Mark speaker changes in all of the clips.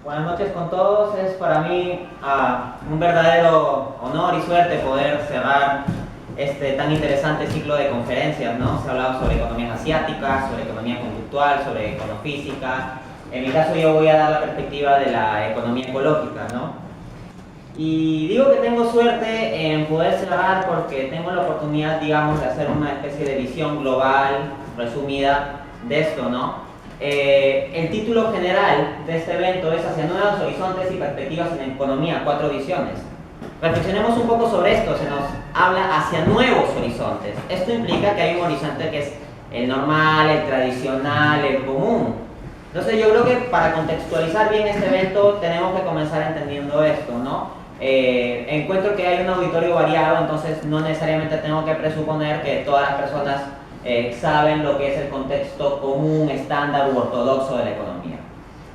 Speaker 1: Buenas noches con todos. Es para mí un verdadero honor y suerte poder cerrar este tan interesante ciclo de conferencias, ¿no? Se ha hablado sobre economías asiáticas, sobre economía conductual, sobre econofísica. En mi caso yo voy a dar la perspectiva de la economía ecológica, ¿no? Y digo que tengo suerte en poder cerrar porque tengo la oportunidad, digamos, de hacer una especie de visión global, resumida, de esto, ¿no? El título general de este evento es Hacia nuevos horizontes y perspectivas en economía, 4 visiones. Reflexionemos un poco sobre esto, se nos habla hacia nuevos horizontes. Esto implica que hay un horizonte que es el normal, el tradicional, el común. Entonces yo creo que para contextualizar bien este evento tenemos que comenzar entendiendo esto, ¿no? Encuentro que hay un auditorio variado, entonces no necesariamente tengo que presuponer que todas las personas saben lo que es el contexto común, estándar u ortodoxo de la economía.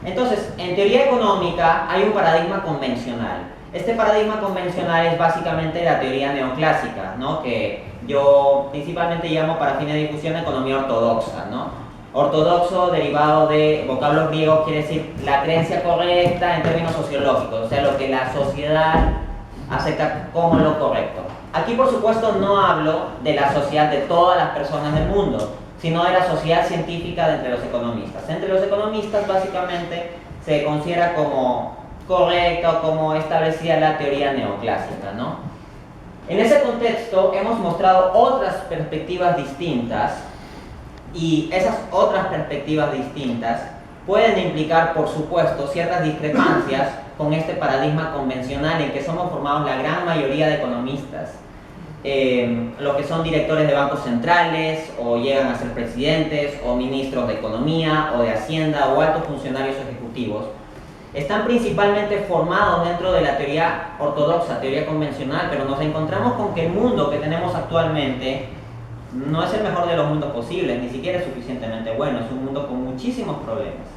Speaker 1: Entonces, en teoría económica hay un paradigma convencional. Este paradigma convencional es básicamente la teoría neoclásica, ¿no? Que yo principalmente llamo para fines de discusión economía ortodoxa, ¿no? Ortodoxo, derivado de vocablos griegos, quiere decir la creencia correcta en términos sociológicos, o sea, lo que la sociedad acepta como lo correcto. Aquí, por supuesto, no hablo de la sociedad de todas las personas del mundo, sino de la sociedad científica de entre los economistas. Entre los economistas, básicamente, se considera como correcta o como establecida la teoría neoclásica, ¿no? En ese contexto, hemos mostrado otras perspectivas distintas, y esas otras perspectivas distintas pueden implicar, por supuesto, ciertas discrepancias con este paradigma convencional en que somos formados la gran mayoría de economistas. Lo que son directores de bancos centrales, o llegan a ser presidentes, o ministros de economía, o de hacienda, o altos funcionarios ejecutivos, están principalmente formados dentro de la teoría ortodoxa, teoría convencional, pero nos encontramos con que el mundo que tenemos actualmente no es el mejor de los mundos posibles, ni siquiera es suficientemente bueno, es un mundo con muchísimos problemas,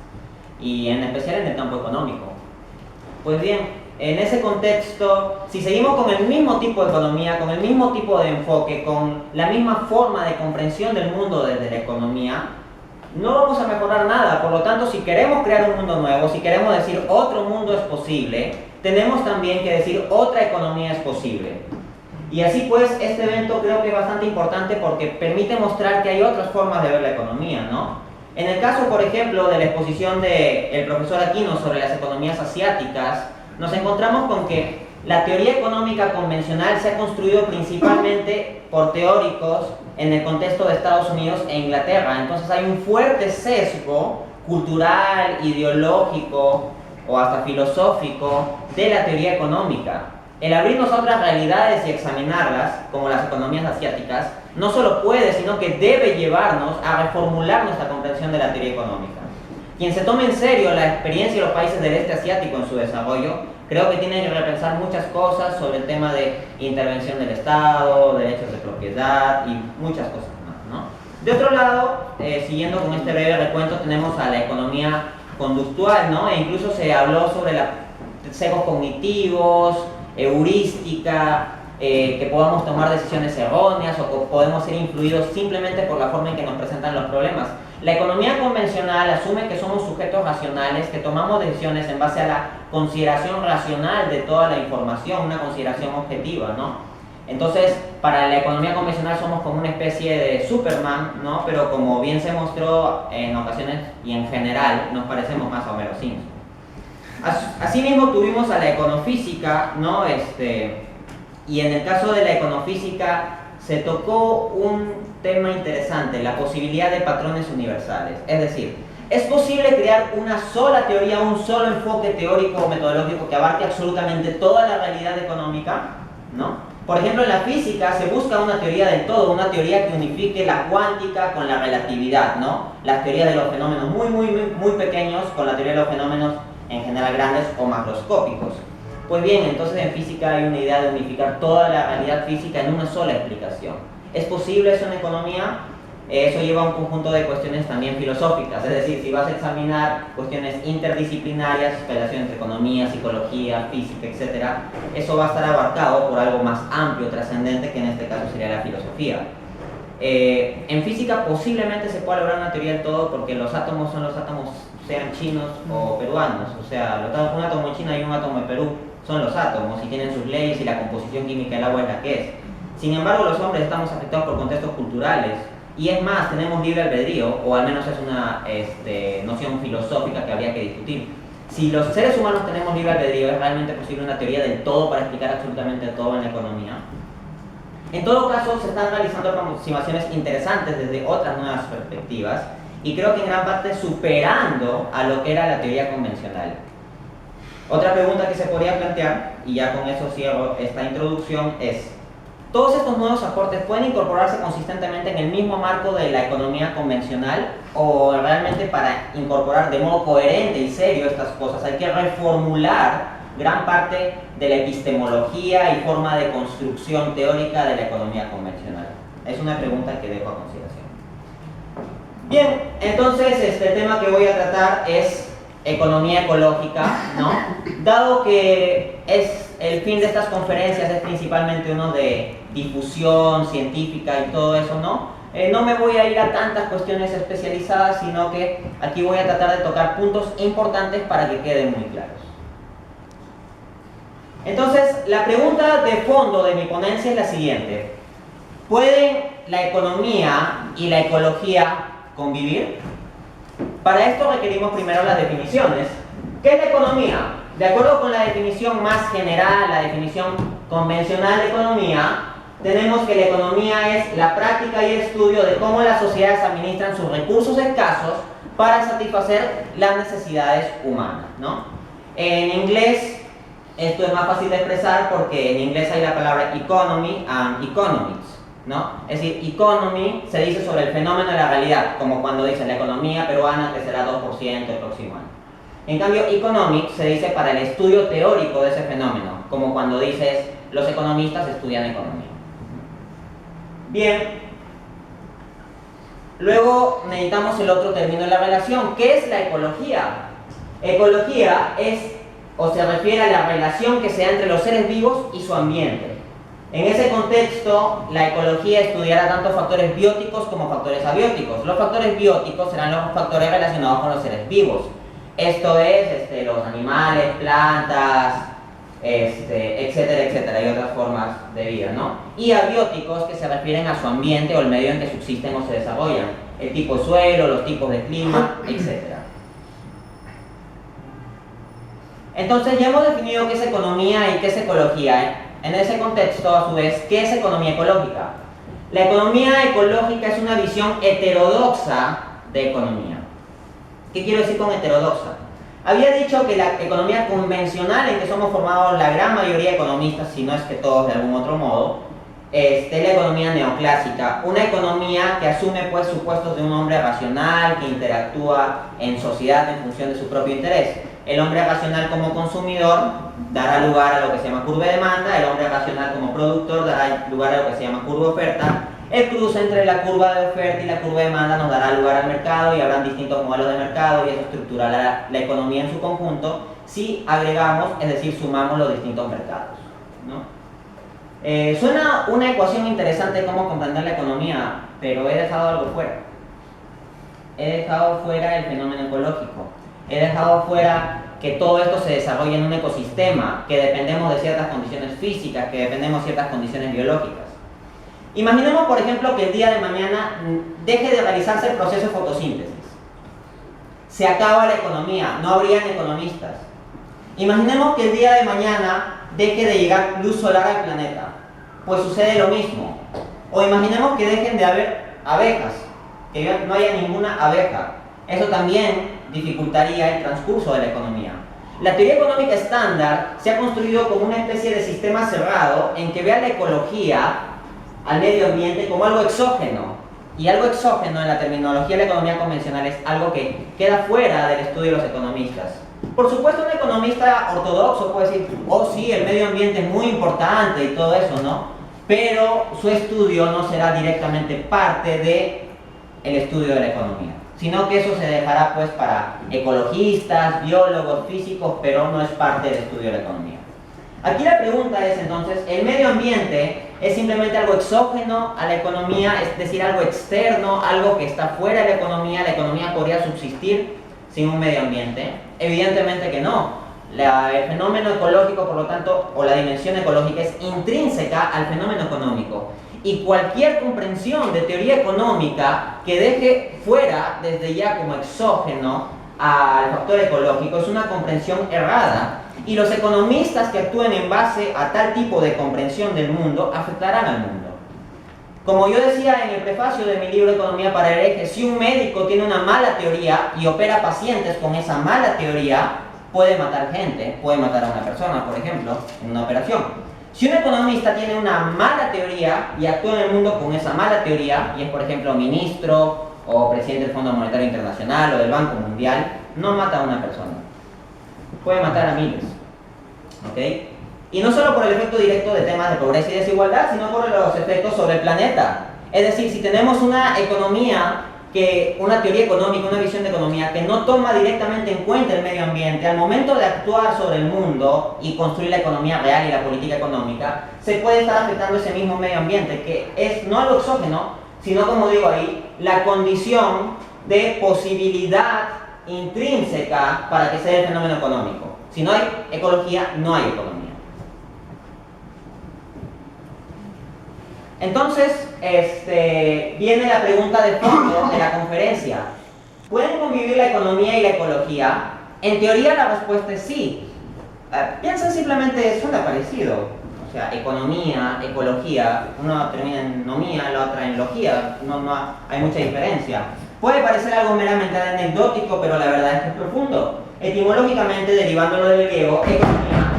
Speaker 1: y en especial en el campo económico. Pues bien, en ese contexto, si seguimos con el mismo tipo de economía, con el mismo tipo de enfoque, con la misma forma de comprensión del mundo desde la economía, no vamos a mejorar nada. Por lo tanto, si queremos crear un mundo nuevo, si queremos decir otro mundo es posible, tenemos también que decir otra economía es posible. Y así pues, este evento creo que es bastante importante porque permite mostrar que hay otras formas de ver la economía, ¿no? En el caso, por ejemplo, de la exposición del profesor Aquino sobre las economías asiáticas, nos encontramos con que la teoría económica convencional se ha construido principalmente por teóricos en el contexto de Estados Unidos e Inglaterra. Entonces hay un fuerte sesgo cultural, ideológico o hasta filosófico de la teoría económica. El abrirnos a otras realidades y examinarlas, como las economías asiáticas, no solo puede, sino que debe llevarnos a reformular nuestra comprensión de la teoría económica. Quien se tome en serio la experiencia de los países del este asiático en su desarrollo, creo que tiene que repensar muchas cosas sobre el tema de intervención del Estado, derechos de propiedad y muchas cosas más, ¿no? De otro lado, siguiendo con este breve recuento, tenemos a la economía conductual, ¿no? E incluso se habló sobre los sesgos cognitivos, heurística, que podamos tomar decisiones erróneas o que podemos ser influidos simplemente por la forma en que nos presentan los problemas. La economía convencional asume que somos sujetos racionales, que tomamos decisiones en base a la consideración racional de toda la información, una consideración objetiva, ¿no? Entonces, para la economía convencional somos como una especie de Superman, ¿no? Pero como bien se mostró en ocasiones y en general, nos parecemos más a Homero Simpson. Asimismo tuvimos a la econofísica, ¿no? Y en el caso de la econofísica se tocó un tema interesante, la posibilidad de patrones universales. Es decir, ¿es posible crear una sola teoría, un solo enfoque teórico o metodológico que abarque absolutamente toda la realidad económica? ¿No? Por ejemplo, en la física se busca una teoría del todo, una teoría que unifique la cuántica con la relatividad, ¿no? Las teorías de los fenómenos muy pequeños con la teoría de los fenómenos en general grandes o macroscópicos. Pues bien, entonces en física hay una idea de unificar toda la realidad física en una sola explicación. ¿Es posible eso en economía? Eso lleva a un conjunto de cuestiones también filosóficas, es decir, si vas a examinar cuestiones interdisciplinarias, relación entre economía, psicología, física, etc., eso va a estar abarcado por algo más amplio, trascendente, que en este caso sería la filosofía. En física posiblemente se pueda lograr una teoría del todo porque los átomos son los átomos, sean chinos o peruanos, o sea, un átomo en China y un átomo en Perú son los átomos y tienen sus leyes y la composición química del agua es la que es. Sin embargo, los hombres estamos afectados por contextos culturales y es más, tenemos libre albedrío, o al menos es una noción filosófica que habría que discutir. Si los seres humanos tenemos libre albedrío, ¿es realmente posible una teoría del todo para explicar absolutamente todo en la economía? En todo caso, se están realizando aproximaciones interesantes desde otras nuevas perspectivas y creo que en gran parte superando a lo que era la teoría convencional. Otra pregunta que se podría plantear, y ya con eso cierro esta introducción, es: ¿todos estos nuevos aportes pueden incorporarse consistentemente en el mismo marco de la economía convencional? ¿O realmente para incorporar de modo coherente y serio estas cosas hay que reformular gran parte de la epistemología y forma de construcción teórica de la economía convencional? Es una pregunta que dejo a consideración. Bien, entonces el tema que voy a tratar es economía ecológica, ¿no? Dado que el fin de estas conferencias es principalmente uno de difusión científica y todo eso, ¿no? No me voy a ir a tantas cuestiones especializadas, sino que aquí voy a tratar de tocar puntos importantes para que queden muy claros. Entonces, la pregunta de fondo de mi ponencia es la siguiente: ¿pueden la economía y la ecología convivir? Para esto requerimos primero las definiciones. ¿Qué es la economía? De acuerdo con la definición más general, la definición convencional de economía, tenemos que la economía es la práctica y el estudio de cómo las sociedades administran sus recursos escasos para satisfacer las necesidades humanas, ¿no? En inglés esto es más fácil de expresar porque en inglés hay la palabra economy and economics, ¿no? Es decir, economy se dice sobre el fenómeno de la realidad, como cuando dicen la economía peruana crecerá 2% el próximo año. En cambio, economics se dice para el estudio teórico de ese fenómeno, como cuando dices los economistas estudian economía. Bien, luego necesitamos el otro término de la relación. ¿Qué es la ecología? Ecología es o se refiere a la relación que se da entre los seres vivos y su ambiente. En ese contexto, la ecología estudiará tanto factores bióticos como factores abióticos. Los factores bióticos serán los factores relacionados con los seres vivos. Esto es los animales, plantas, etcétera, etcétera, y otras formas de vida, ¿no? Y abióticos, que se refieren a su ambiente o el medio en que subsisten o se desarrollan. El tipo de suelo, los tipos de clima, etcétera. Entonces ya hemos definido qué es economía y qué es ecología. En ese contexto, a su vez, ¿qué es economía ecológica? La economía ecológica es una visión heterodoxa de economía. ¿Qué quiero decir con heterodoxa? Había dicho que la economía convencional, en que somos formados la gran mayoría de economistas, si no es que todos de algún otro modo, es la economía neoclásica, una economía que asume pues supuestos de un hombre racional que interactúa en sociedad en función de su propio interés. El hombre racional como consumidor dará lugar a lo que se llama curva de demanda, el hombre racional como productor dará lugar a lo que se llama curva de oferta. El cruce entre la curva de oferta y la curva de demanda nos dará lugar al mercado y habrán distintos modelos de mercado y eso estructurará la economía en su conjunto si agregamos, es decir, sumamos los distintos mercados, ¿no? Suena una ecuación interesante de cómo comprender la economía, pero he dejado algo fuera. He dejado fuera el fenómeno ecológico. He dejado fuera que todo esto se desarrolla en un ecosistema, que dependemos de ciertas condiciones físicas, que dependemos de ciertas condiciones biológicas. Imaginemos, por ejemplo, que el día de mañana deje de realizarse el proceso de fotosíntesis. Se acaba la economía, no habrían economistas. Imaginemos que el día de mañana deje de llegar luz solar al planeta, pues sucede lo mismo. O imaginemos que dejen de haber abejas, que no haya ninguna abeja. Eso también dificultaría el transcurso de la economía. La teoría económica estándar se ha construido como una especie de sistema cerrado en que ve a la ecología, al medio ambiente, como algo exógeno. Y algo exógeno en la terminología de la economía convencional es algo que queda fuera del estudio de los economistas. Por supuesto, un economista ortodoxo puede decir, oh sí, el medio ambiente es muy importante y todo eso, ¿no? Pero su estudio no será directamente parte del estudio de la economía, sino que eso se dejará pues para ecologistas, biólogos, físicos, pero no es parte del estudio de la economía. Aquí la pregunta es entonces, ¿el medio ambiente es simplemente algo exógeno a la economía, es decir, algo externo, algo que está fuera de la economía podría subsistir sin un medio ambiente? Evidentemente que no. El fenómeno ecológico, por lo tanto, o la dimensión ecológica es intrínseca al fenómeno económico. Y cualquier comprensión de teoría económica que deje fuera, desde ya como exógeno, al factor ecológico, es una comprensión errada. Y los economistas que actúen en base a tal tipo de comprensión del mundo afectarán al mundo. Como yo decía en el prefacio de mi libro Economía para herejes, si un médico tiene una mala teoría y opera pacientes con esa mala teoría, puede matar gente, puede matar a una persona, por ejemplo, en una operación. Si un economista tiene una mala teoría y actúa en el mundo con esa mala teoría, y es por ejemplo ministro o presidente del Fondo Monetario Internacional o del Banco Mundial, no mata a una persona, puede matar a miles. ¿Ok? Y no solo por el efecto directo de temas de pobreza y desigualdad, sino por los efectos sobre el planeta. Es decir, si tenemos una economía, una teoría económica, una visión de economía que no toma directamente en cuenta el medio ambiente, al momento de actuar sobre el mundo y construir la economía real y la política económica, se puede estar afectando ese mismo medio ambiente, que es no lo exógeno, sino, como digo ahí, la condición de posibilidad intrínseca para que sea el fenómeno económico. Si no hay ecología, no hay economía. Entonces, viene la pregunta de fondo de la conferencia. ¿Pueden convivir la economía y la ecología? En teoría la respuesta es sí. Piensen simplemente, suena parecido. O sea, economía, ecología, uno termina en nomía, la otra en logía, no hay mucha diferencia. Puede parecer algo meramente anecdótico, pero la verdad es que es profundo. Etimológicamente, derivándolo del griego, economía,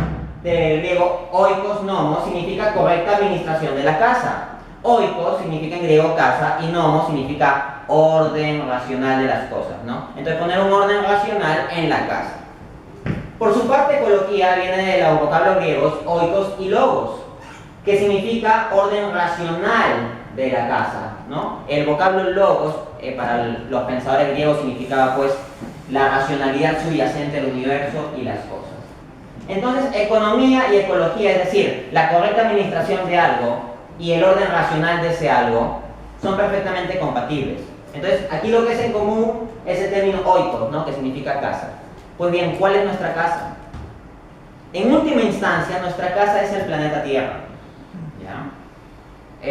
Speaker 1: del griego oikos nomos, significa correcta administración de la casa. Oikos significa en griego casa y nomos significa orden racional de las cosas, ¿no? Entonces poner un orden racional en la casa. Por su parte, ecología viene de los vocablos griegos oikos y logos, que significa orden racional de la casa, ¿no? El vocablo logos, para los pensadores griegos, significaba pues la racionalidad subyacente al universo y las cosas. Entonces, economía y ecología, es decir, la correcta administración de algo y el orden racional de ese algo, son perfectamente compatibles. Entonces, aquí lo que es en común es el término oikos, ¿no? Que significa casa. Pues bien, ¿cuál es nuestra casa? En última instancia, nuestra casa es el planeta Tierra. ¿Ya?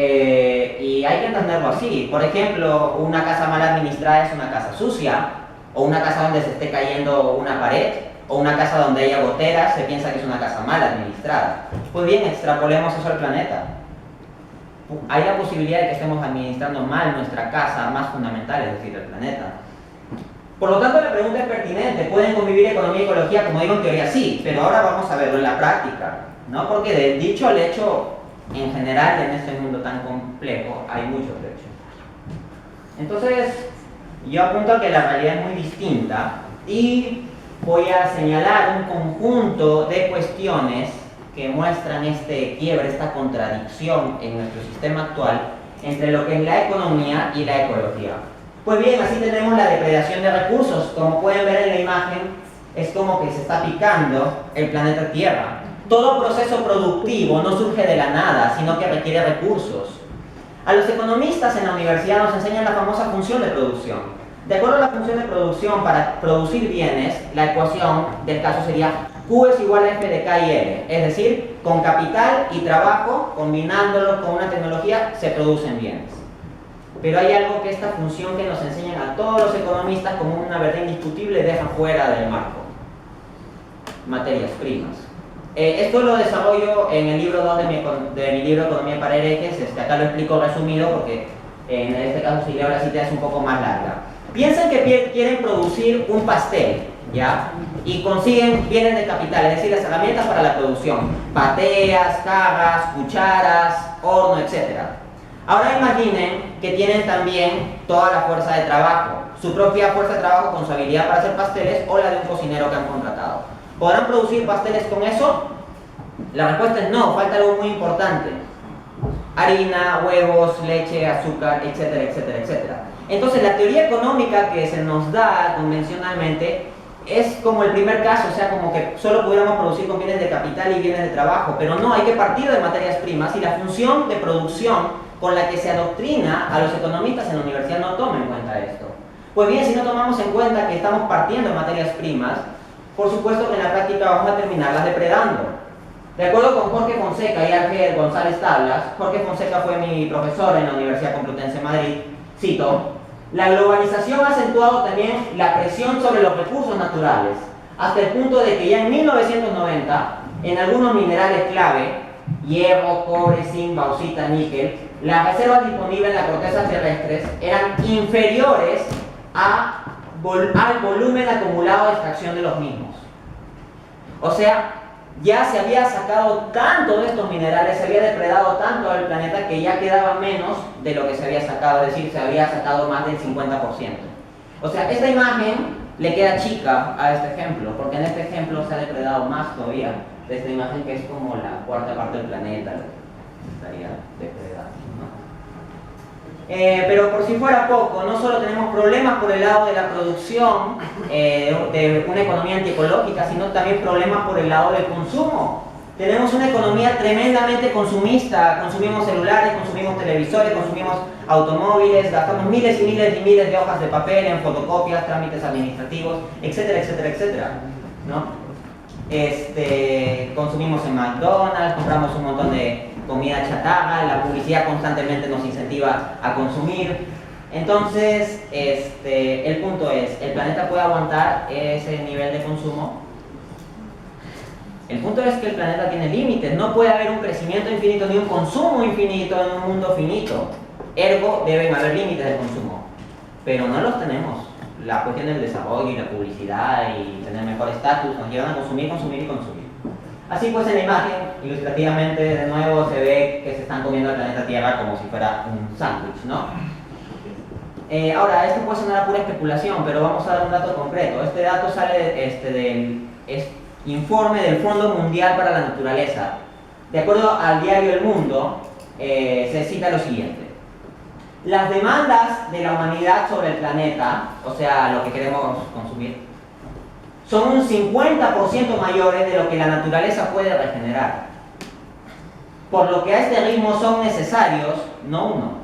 Speaker 1: Y hay que entenderlo así. Por ejemplo, una casa mal administrada es una casa sucia, o una casa donde se esté cayendo una pared, o una casa donde haya goteras, se piensa que es una casa mal administrada. Pues bien, extrapolemos eso al planeta. Hay la posibilidad de que estemos administrando mal nuestra casa más fundamental, es decir, el planeta. Por lo tanto, la pregunta es pertinente. ¿Pueden convivir economía y ecología? Como digo, en teoría sí, pero ahora vamos a verlo en la práctica, ¿no? Porque del dicho al hecho, en general, en este mundo tan complejo, hay mucho trecho. Entonces, yo apunto a que la realidad es muy distinta y voy a señalar un conjunto de cuestiones que muestran este quiebre, esta contradicción en nuestro sistema actual entre lo que es la economía y la ecología. Pues bien, así tenemos la depredación de recursos. Como pueden ver en la imagen, es como que se está picando el planeta Tierra. Todo proceso productivo no surge de la nada, sino que requiere recursos. A los economistas en la universidad nos enseñan la famosa función de producción. De acuerdo a la función de producción, para producir bienes, la ecuación del caso sería Q es igual a F de K y L. Es decir, con capital y trabajo, combinándolos con una tecnología, se producen bienes. Pero hay algo que esta función que nos enseñan a todos los economistas como una verdad indiscutible deja fuera del marco. Materias primas. Esto lo desarrollo en el libro 2 de mi libro Economía para herejes. Acá lo explico resumido porque en este caso si leo la cita es un poco más larga. Piensen que quieren producir un pastel, ¿ya? Y consiguen bienes de capital, es decir, las herramientas para la producción. Pateas, cajas, cucharas, horno, etc. Ahora imaginen que tienen también toda la fuerza de trabajo, su propia fuerza de trabajo con su habilidad para hacer pasteles o la de un cocinero que han contratado. ¿Podrán producir pasteles con eso? La respuesta es no, falta algo muy importante. Harina, huevos, leche, azúcar, etcétera, etcétera, etcétera. Entonces la teoría económica que se nos da convencionalmente es como el primer caso, o sea, como que solo pudiéramos producir con bienes de capital y bienes de trabajo, pero no, hay que partir de materias primas y la función de producción con la que se adoctrina a los economistas en la universidad no toma en cuenta esto. Pues bien, si no tomamos en cuenta que estamos partiendo de materias primas, por supuesto que en la práctica vamos a terminarlas depredando. De acuerdo con Jorge Fonseca y Ángel González Tablas, Jorge Fonseca fue mi profesor en la Universidad Complutense de Madrid, cito: la globalización ha acentuado también la presión sobre los recursos naturales, hasta el punto de que ya en 1990, en algunos minerales clave, hierro, cobre, zinc, bauxita, níquel, las reservas disponibles en las cortezas terrestres eran inferiores al volumen acumulado de extracción de los mismos. O sea, ya se había sacado tanto de estos minerales, se había depredado tanto al planeta que ya quedaba menos de lo que se había sacado, es decir, se había sacado más del 50%. O sea, esta imagen le queda chica a este ejemplo, porque en este ejemplo se ha depredado más todavía de esta imagen, que es como la cuarta parte del planeta lo que estaría depredado, ¿no? Pero por si fuera poco, no solo tenemos problemas por el lado de la producción de una economía antiecológica, sino también problemas por el lado del consumo. Tenemos una economía tremendamente consumista, consumimos celulares, consumimos televisores, consumimos automóviles, gastamos miles y miles y miles de hojas de papel en fotocopias, trámites administrativos, etcétera, etcétera, etcétera, ¿no? Consumimos en McDonald's, compramos un montón de comida chatarra, la publicidad constantemente nos incentiva a consumir. Entonces, el punto es, ¿el planeta puede aguantar ese nivel de consumo? El punto es que el planeta tiene límites, no puede haber un crecimiento infinito ni un consumo infinito en un mundo finito. Ergo, deben haber límites de consumo, pero no los tenemos. La cuestión del desarrollo y la publicidad y tener mejor estatus nos llevan a consumir, consumir y consumir. Así pues, en la imagen, ilustrativamente, de nuevo se ve que se están comiendo el planeta Tierra como si fuera un sándwich, ¿no? Ahora, esto puede sonar a pura especulación, pero vamos a dar un dato concreto. Este dato sale del informe del Fondo Mundial para la Naturaleza. De acuerdo al diario El Mundo, se cita lo siguiente: las demandas de la humanidad sobre el planeta, o sea, lo que queremos consumir, son un 50% mayores de lo que la naturaleza puede regenerar. Por lo que a este ritmo son necesarios, no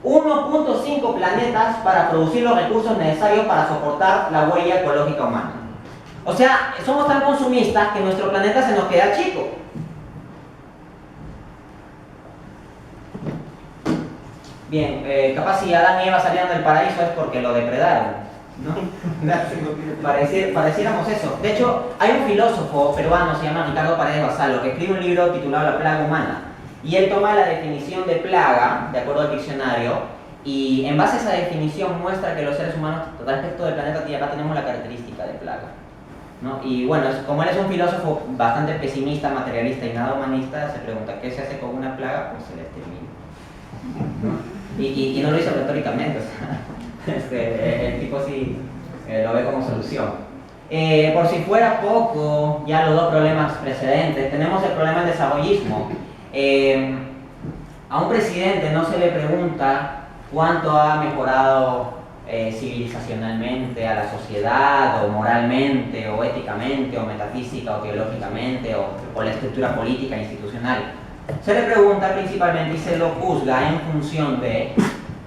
Speaker 1: 1.5 planetas para producir los recursos necesarios para soportar la huella ecológica humana. O sea, somos tan consumistas que nuestro planeta se nos queda chico. Bien, capaz si Adán y Eva salieron del paraíso es porque lo depredaron, ¿no? Pareciéramos eso. De hecho, hay un filósofo peruano, se llama Ricardo Paredes Basalo, que escribe un libro titulado La plaga humana. Y él toma la definición de plaga, de acuerdo al diccionario, y en base a esa definición muestra que los seres humanos respecto del planeta Tierra tenemos la característica de plaga, ¿no? Y bueno, como él es un filósofo bastante pesimista, materialista y nada humanista, se pregunta ¿qué se hace con una plaga? Pues se la extermina, ¿no? Y no lo hizo retóricamente, o sea, el tipo sí lo ve como solución. Por si fuera poco, ya los dos problemas precedentes, tenemos el problema del desarrollismo. A un presidente no se le pregunta cuánto ha mejorado civilizacionalmente a la sociedad, o moralmente, o éticamente, o metafísica, o teológicamente, o la estructura política e institucional. Se le pregunta principalmente y se lo juzga en función de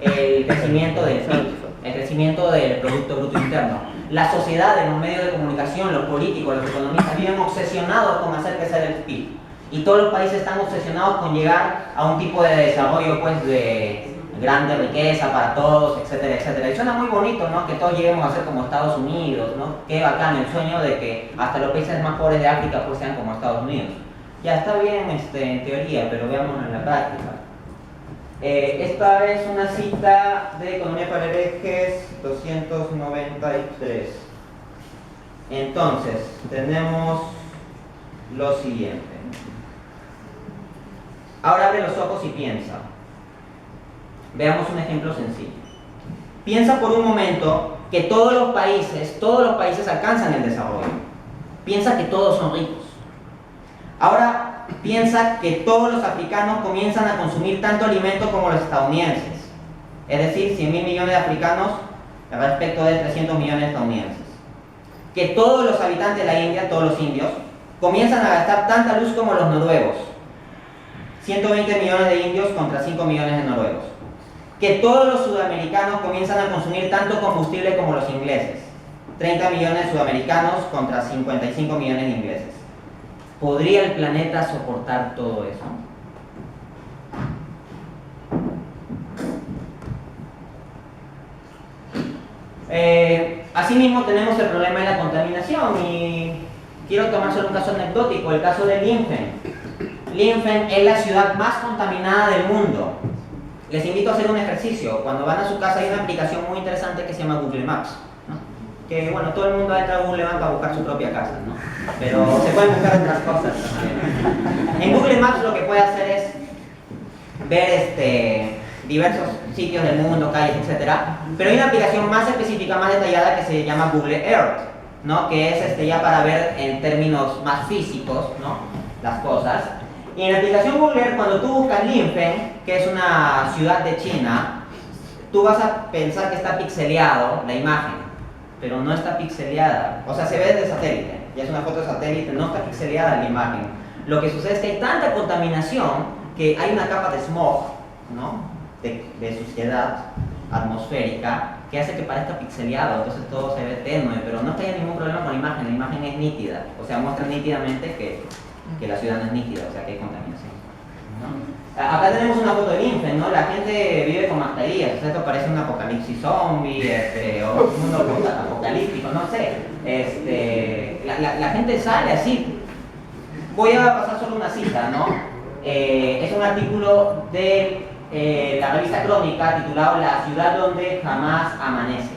Speaker 1: el crecimiento del PIB, el crecimiento del Producto Bruto Interno. La sociedad, en los medios de comunicación, los políticos, los economistas viven obsesionados con hacer crecer el PIB. Y todos los países están obsesionados con llegar a un tipo de desarrollo, pues, de grande riqueza para todos, etcétera, etcétera. Y suena muy bonito, ¿no? Que todos lleguemos a ser como Estados Unidos, ¿no? Qué bacán el sueño de que hasta los países más pobres de África pues sean como Estados Unidos. Ya está bien en teoría, pero veámoslo en la práctica. Esta es una cita de Economía para Herejes 293. Entonces, tenemos lo siguiente. Ahora abre los ojos y piensa. Veamos un ejemplo sencillo. Piensa por un momento que todos los países alcanzan el desarrollo. Piensa que todos son ricos. Ahora piensa que todos los africanos comienzan a consumir tanto alimento como los estadounidenses. Es decir, 100.000 millones de africanos respecto de 300 millones de estadounidenses. que todos los habitantes de la India, todos los indios, comienzan a gastar tanta luz como los noruegos. 120 millones de indios contra 5 millones de noruegos. Que todos los sudamericanos comienzan a consumir tanto combustible como los ingleses. 30 millones de sudamericanos contra 55 millones de ingleses. ¿Podría el planeta soportar todo eso? Asimismo tenemos el problema de la contaminación y quiero tomar solo un caso anecdótico, el caso de Linfen. Linfen es la ciudad más contaminada del mundo. Les invito a hacer un ejercicio. Cuando van a su casa hay una aplicación muy interesante que se llama Google Maps, ¿no? Que bueno, todo el mundo ha entrado a Google Maps a buscar su propia casa, ¿no? Pero se pueden buscar otras cosas también. En Google Maps lo que puede hacer es ver diversos sitios del mundo, calles, etc. Pero hay una aplicación más específica, más detallada que se llama Google Earth, ¿no? Que es ya para ver en términos más físicos, ¿no? Las cosas. Y en la aplicación Google Earth, cuando tú buscas Linfen, que es una ciudad de China, tú vas a pensar que está pixeleado la imagen, pero no está pixeleada. O sea, se ve desde satélite, ya es una foto de satélite, no está pixeleada la imagen. Lo que sucede es que hay tanta contaminación que hay una capa de smog, ¿no? de suciedad atmosférica que hace que parezca pixeleado, entonces todo se ve tenue, pero no es que haya ningún problema con la imagen es nítida, o sea, muestra nítidamente que la ciudad no es nítida, o sea, que hay contaminación, ¿no? Acá tenemos una foto de Linfen, ¿no? La gente vive con mascarillas, o sea, esto parece un apocalipsis zombie, o un mundo apocalíptico, no sé, la gente sale así. Voy a pasar solo una cita, ¿no? Es un artículo de la revista Crónica titulado La ciudad donde jamás amanece.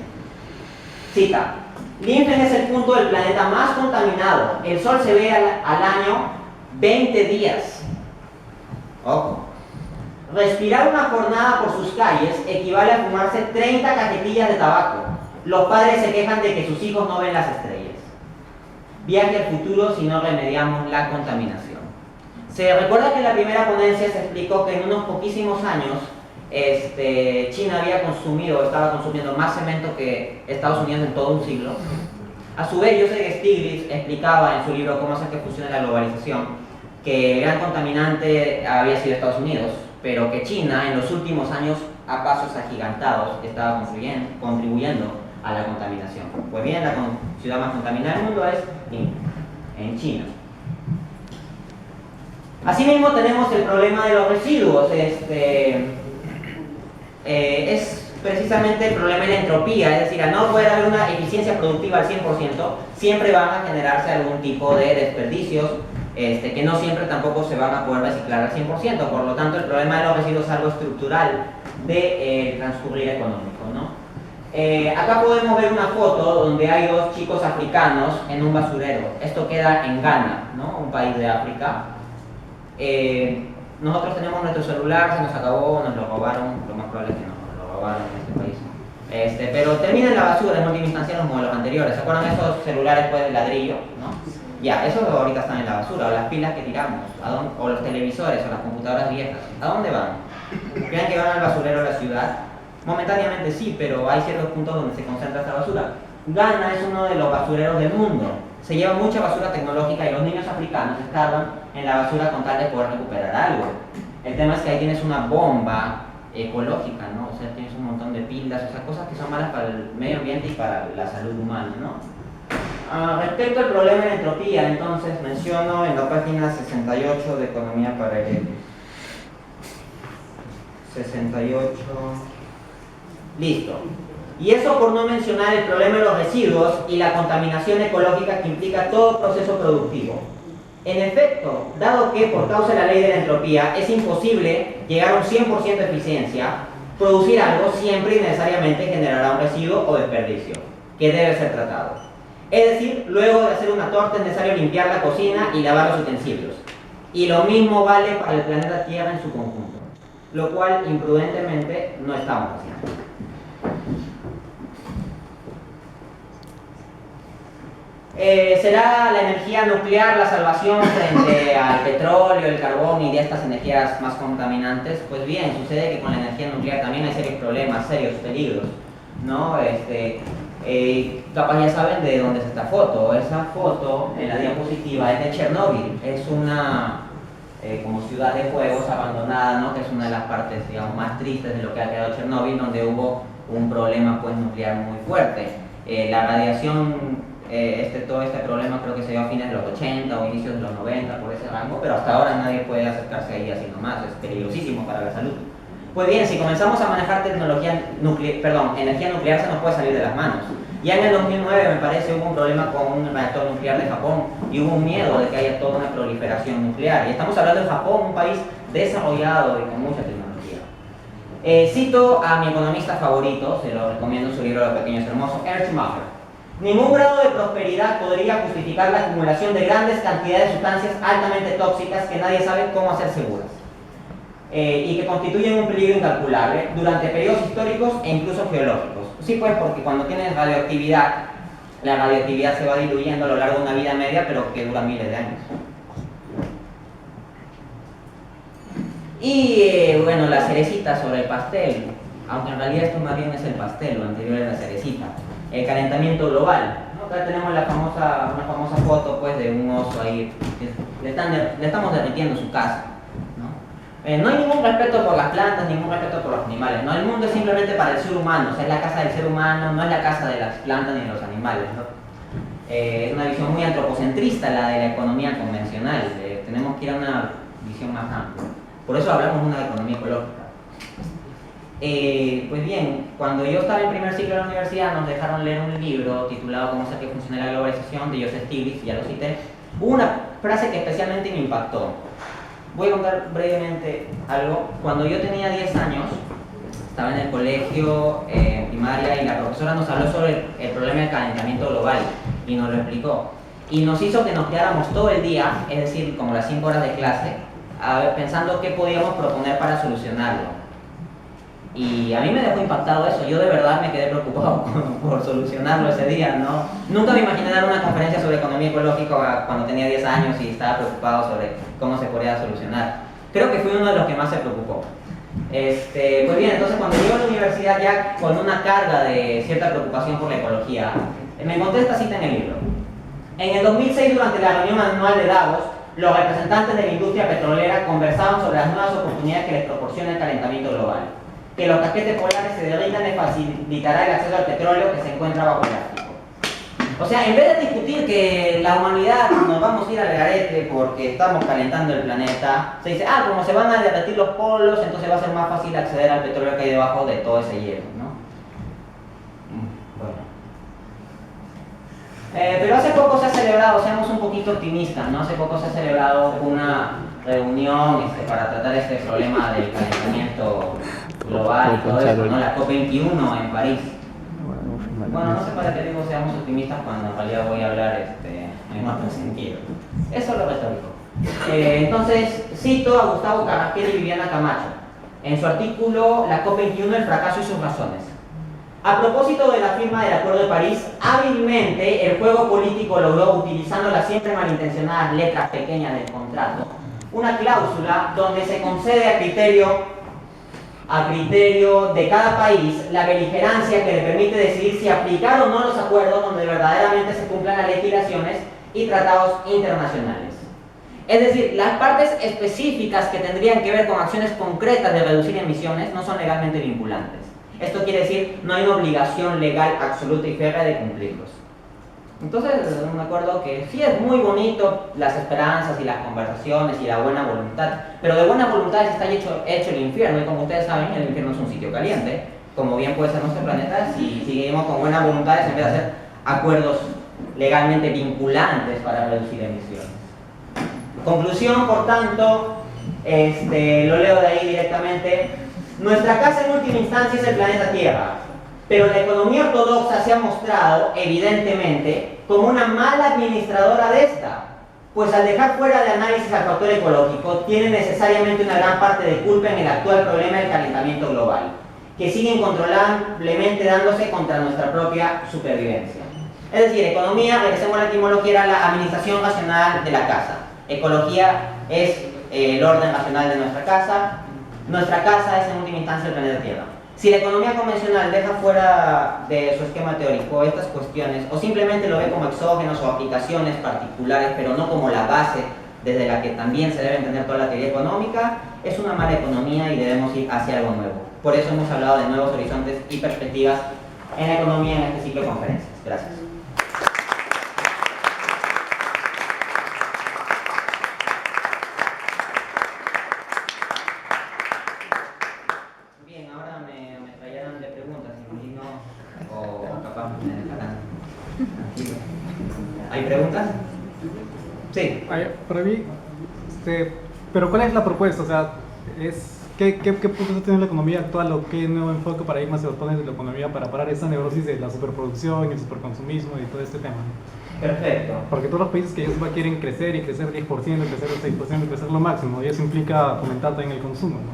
Speaker 1: Cita: Linfen es el punto del planeta más contaminado. El sol se ve al año 20 días. Ojo. Respirar una jornada por sus calles equivale a fumarse 30 cajetillas de tabaco. Los padres se quejan de que sus hijos no ven las estrellas. Viaje al futuro si no remediamos la contaminación. Se recuerda que en la primera ponencia se explicó que en unos poquísimos años China estaba consumiendo más cemento que Estados Unidos en todo un siglo. A su vez, Joseph Stiglitz explicaba en su libro Cómo hacer que funcione la globalización que el gran contaminante había sido Estados Unidos, pero que China en los últimos años a pasos agigantados estaba contribuyendo a la contaminación. Pues bien, la ciudad más contaminada del mundo es en China. Asimismo tenemos el problema de los residuos. Es precisamente el problema de la entropía, es decir, al no poder haber una eficiencia productiva al 100%, siempre van a generarse algún tipo de desperdicios que no siempre tampoco se van a poder reciclar al 100%, por lo tanto el problema de los residuos es algo estructural de transcurrir económico, ¿no? Acá podemos ver una foto donde hay dos chicos africanos en un basurero. Esto queda en Ghana, ¿no? Un país de África. Nosotros tenemos nuestro celular, se nos acabó, nos lo robaron, lo más probable es que nos lo robaron en este país. Pero termina en la basura en última instancia los modelos anteriores. ¿Se acuerdan de esos celulares pues, de ladrillo? ¿No? Ya, esos ahorita están en la basura, o las pilas que tiramos, o los televisores, o las computadoras viejas. ¿A dónde van? ¿Creen que van al basurero de la ciudad? Momentáneamente sí, pero hay ciertos puntos donde se concentra esta basura. Ghana es uno de los basureros del mundo. Se lleva mucha basura tecnológica y los niños africanos escarban en la basura con tal de poder recuperar algo. El tema es que ahí tienes una bomba ecológica, ¿no? O sea, tienes un montón de pilas, o sea, cosas que son malas para el medio ambiente y para la salud humana, ¿no? Respecto al problema de la entropía, entonces menciono en la página 68 de Economía para el 68. Listo. Y eso por no mencionar el problema de los residuos y la contaminación ecológica que implica todo proceso productivo. En efecto, dado que por causa de la ley de la entropía es imposible llegar a un 100% de eficiencia, producir algo siempre y necesariamente generará un residuo o desperdicio, que debe ser tratado. Es decir, luego de hacer una torta es necesario limpiar la cocina y lavar los utensilios. Y lo mismo vale para el planeta Tierra en su conjunto, lo cual imprudentemente no estamos haciendo. ¿Será la energía nuclear la salvación frente al petróleo, el carbón y de estas energías más contaminantes? Pues bien, sucede que con la energía nuclear también hay serios problemas, serios peligros, ¿no? Capaz ya saben de dónde es esta foto. Esa foto en la diapositiva es de Chernóbil. Es una como ciudad de juegos abandonada, ¿no? Que es una de las partes, digamos, más tristes de lo que ha quedado Chernóbil, donde hubo un problema pues, nuclear muy fuerte. La radiación, todo este problema creo que se dio a fines de los 80 o inicios de los 90, por ese rango, pero hasta ahora nadie puede acercarse ahí así nomás, es peligrosísimo para la salud. Pues bien, si comenzamos a manejar energía nuclear se nos puede salir de las manos. Ya en el 2009, me parece, hubo un problema con un reactor nuclear de Japón y hubo un miedo de que haya toda una proliferación nuclear. Y estamos hablando de Japón, un país desarrollado y con mucha tecnología. Cito a mi economista favorito, se lo recomiendo en su libro Los Pequeños Hermosos, Ernst Schumacher. Ningún grado de prosperidad podría justificar la acumulación de grandes cantidades de sustancias altamente tóxicas que nadie sabe cómo hacer seguras. Y que constituyen un peligro incalculable durante periodos históricos e incluso geológicos. Sí, pues, porque cuando tienes radioactividad, la radioactividad se va diluyendo a lo largo de una vida media, pero que dura miles de años. Y bueno, la cerecita sobre el pastel, aunque en realidad esto más bien es el pastel, lo anterior es la cerecita. El calentamiento global. Acá tenemos una famosa foto pues, de un oso ahí, le estamos derritiendo su casa. No hay ningún respeto por las plantas, ningún respeto por los animales, ¿no? El mundo es simplemente para el ser humano, o sea, es la casa del ser humano, no es la casa de las plantas ni de los animales, ¿no? Es una visión muy antropocentrista la de la economía convencional, tenemos que ir a una visión más amplia. Por eso hablamos de una economía ecológica. Pues bien, cuando yo estaba en primer ciclo de la universidad nos dejaron leer un libro titulado ¿Cómo hacer que funcione la globalización? De Joseph Stiglitz, ya lo cité. Hubo una frase que especialmente me impactó. Voy a contar brevemente algo. Cuando yo tenía 10 años, estaba en el colegio primaria y la profesora nos habló sobre el problema del calentamiento global y nos lo explicó. Y nos hizo que nos quedáramos todo el día, es decir, como las 5 horas de clase, pensando qué podíamos proponer para solucionarlo. Y a mí me dejó impactado eso, yo de verdad me quedé preocupado por solucionarlo ese día, ¿no? Nunca me imaginé dar una conferencia sobre economía ecológica cuando tenía 10 años y estaba preocupado sobre cómo se podía solucionar. Creo que fui uno de los que más se preocupó. Pues bien, entonces cuando llego a la universidad ya con una carga de cierta preocupación por la ecología, me encontré esta cita en el libro. En el 2006, durante la reunión anual de Davos, los representantes de la industria petrolera conversaban sobre las nuevas oportunidades que les proporciona el calentamiento global. Que los casquetes polares se derritan les facilitará el acceso al petróleo que se encuentra bajo el Ártico. O sea, en vez de discutir que la humanidad nos vamos a ir al garete porque estamos calentando el planeta, se dice, como se van a derretir los polos, entonces va a ser más fácil acceder al petróleo que hay debajo de todo ese hielo, ¿no? Bueno. Pero hace poco se ha celebrado, seamos un poquito optimistas, ¿no? Hace poco se ha celebrado una reunión para tratar este problema del calentamiento global y todo eso, ¿no? La COP21 en París. Bueno, no sé para qué digo seamos optimistas cuando en realidad voy a hablar en otro sentido. Eso es lo retórico. Entonces, cito a Gustavo Carrasquel y Viviana Camacho en su artículo La COP21, el fracaso y sus razones. A propósito de la firma del Acuerdo de París, hábilmente el juego político logró, utilizando las siempre malintencionadas letras pequeñas del contrato, una cláusula donde se concede a criterio de cada país la beligerancia que le permite decidir si aplicar o no los acuerdos donde verdaderamente se cumplan las legislaciones y tratados internacionales. Es decir, las partes específicas que tendrían que ver con acciones concretas de reducir emisiones no son legalmente vinculantes. Esto quiere decir, no hay una obligación legal absoluta y férrea de cumplirlos. Entonces, me acuerdo que sí es muy bonito las esperanzas y las conversaciones y la buena voluntad, pero de buena voluntad está hecho el infierno, y como ustedes saben, el infierno es un sitio caliente, como bien puede ser nuestro planeta, si seguimos con buenas voluntades en vez de hacer acuerdos legalmente vinculantes para reducir emisiones. Conclusión, por tanto, lo leo de ahí directamente. Nuestra casa en última instancia es el planeta Tierra, pero la economía ortodoxa se ha mostrado, evidentemente, como una mala administradora de esta, pues al dejar fuera de análisis al factor ecológico, tiene necesariamente una gran parte de culpa en el actual problema del calentamiento global, que sigue incontrolablemente dándose contra nuestra propia supervivencia. Es decir, economía, regresemos a la etimología, era la administración racional de la casa. Ecología es el orden racional de nuestra casa. Nuestra casa es en última instancia el planeta Tierra. Si la economía convencional deja fuera de su esquema teórico estas cuestiones, o simplemente lo ve como exógenos o aplicaciones particulares, pero no como la base desde la que también se debe entender toda la teoría económica, es una mala economía y debemos ir hacia algo nuevo. Por eso hemos hablado de nuevos horizontes y perspectivas en la economía en este ciclo de conferencias. Gracias. Bien, ahora me traerán de preguntas, imagino, o capaz me dejarán tranquilo. ¿Hay preguntas? Sí.
Speaker 2: Para mí, pero ¿cuál es la propuesta? O sea, ¿qué propuesta tiene la economía actual o qué nuevo enfoque paradigma se propone de la economía para parar esa neurosis de la superproducción y el superconsumismo y todo este tema?
Speaker 1: Perfecto.
Speaker 2: Porque todos los países que ya quieren crecer y crecer 10%, crecer el 6%, crecer lo máximo, y eso implica fomentar también el consumo, ¿no?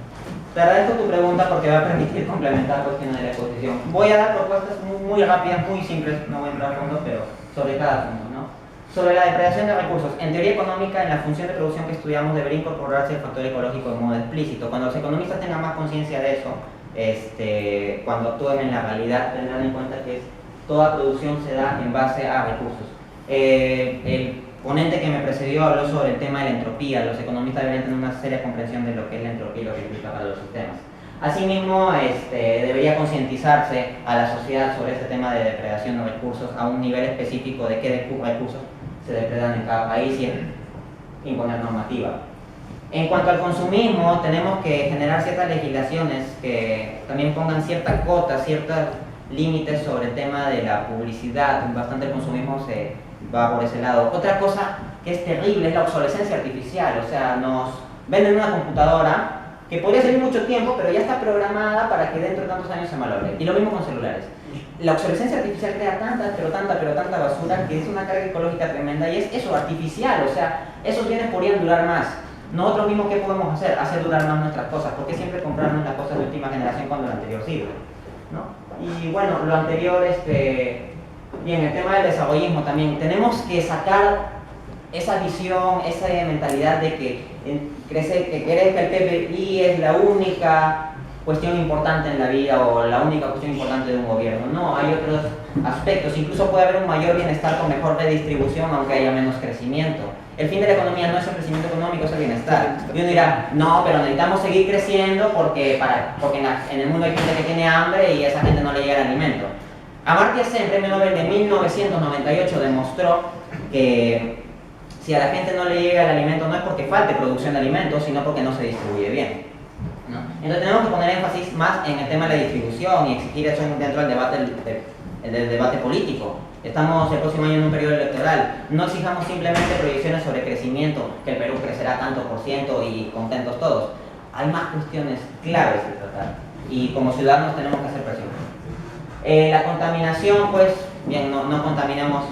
Speaker 1: Te agradezco tu pregunta porque va a permitir complementar cuestiones de la exposición. Voy a dar propuestas muy rápidas, muy simples, no voy a entrar a fondo, pero sobre cada punto, ¿no? Sobre la depredación de recursos. En teoría económica, en la función de producción que estudiamos, debería incorporarse el factor ecológico de modo explícito. Cuando los economistas tengan más conciencia de eso, cuando actúen en la realidad, tendrán en cuenta que toda producción se da en base a recursos. El ponente que me precedió habló sobre el tema de la entropía. Los economistas deberían tener una seria comprensión de lo que es la entropía y lo que implica para los sistemas. Asimismo, debería concientizarse a la sociedad sobre este tema de depredación de recursos a un nivel específico de qué recursos se depredan en cada país y imponer normativa. En cuanto al consumismo, tenemos que generar ciertas legislaciones que también pongan ciertas cotas, ciertos límites sobre el tema de la publicidad. Bastante el consumismo se va por ese lado. Otra cosa que es terrible es la obsolescencia artificial. O sea, nos venden una computadora que podría servir mucho tiempo, pero ya está programada para que dentro de tantos años se malogre. Y lo mismo con celulares. La obsolescencia artificial crea tanta basura que es una carga ecológica tremenda y es eso, artificial. O sea, esos bienes podrían durar más. Nosotros mismos, ¿qué podemos hacer? Hacer durar más nuestras cosas. ¿Por qué siempre comprarnos las cosas de última generación cuando lo anterior sirve? ¿No? Y bueno, lo anterior, bien, el tema del desarrollismo también. Tenemos que sacar esa visión, esa mentalidad de que crezca el PPI es la única cuestión importante en la vida o la única cuestión importante de un gobierno. No, hay otros aspectos. Incluso puede haber un mayor bienestar con mejor redistribución aunque haya menos crecimiento. El fin de la economía no es el crecimiento económico, es el bienestar. Y uno dirá, no, pero necesitamos seguir creciendo porque en el mundo hay gente que tiene hambre y a esa gente no le llega el alimento. Amartya Sen, premio Nobel de 1998, demostró que si a la gente no le llega el alimento no es porque falte producción de alimentos, sino porque no se distribuye bien, ¿no? Entonces tenemos que poner énfasis más en el tema de la distribución y exigir eso dentro del debate político. Estamos el próximo año en un periodo electoral. No exijamos simplemente proyecciones sobre crecimiento, que el Perú crecerá tanto por ciento y contentos todos. Hay más cuestiones claves que tratar y como ciudadanos tenemos que hacer presión. La contaminación, pues, bien, no contaminemos